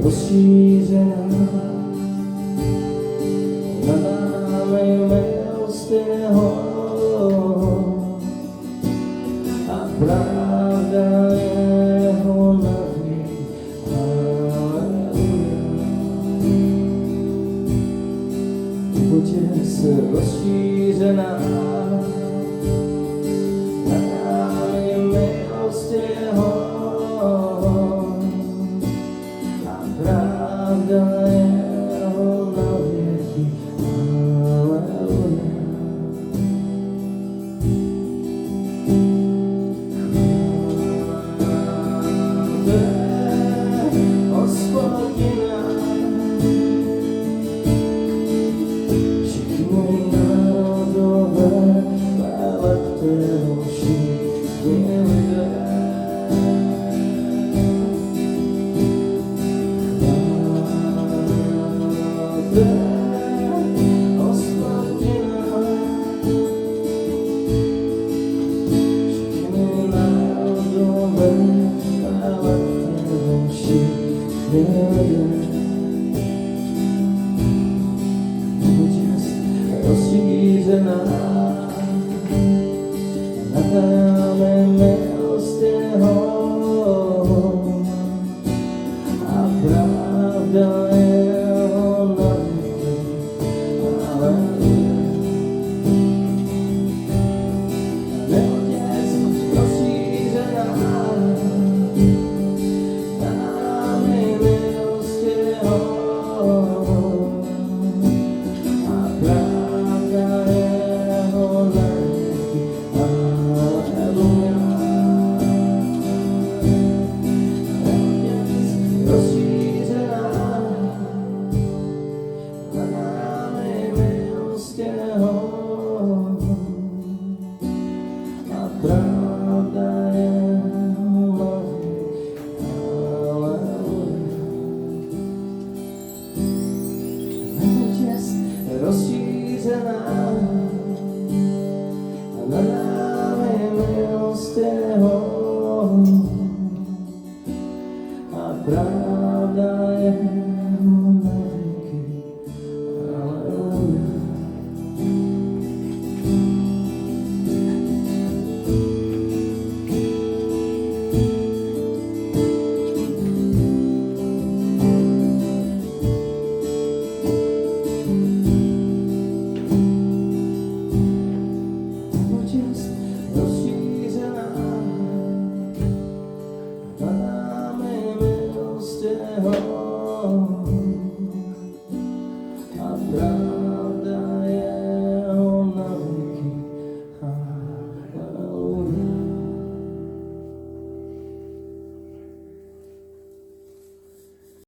rozšířená, nad námi milostného a pravda jeho navěk. Haleluja. Buď se rozšířená, nad námi milost jeho a pravda jeho navěky. Haleluja. Hospodina, všichni národové, chvála kterou všichni lidé. Hospodina, všichni národové, chvála kterou všichni lidé. Rozšířená, nad námi milost jeho a pravda jeho navěky. Haleluja. Neotěz rozšířená, nad námi milost jeho a pravda jeho navěky. Haleluja. Neotěz rozšířená, nad námi milost jeho a pravda jeho navěky. Haleluja. Neotěz rozšířená, nad námi milost jeho a pravda jeho navěky. Haleluja. Neotěz rozšířená, nad námi milost jeho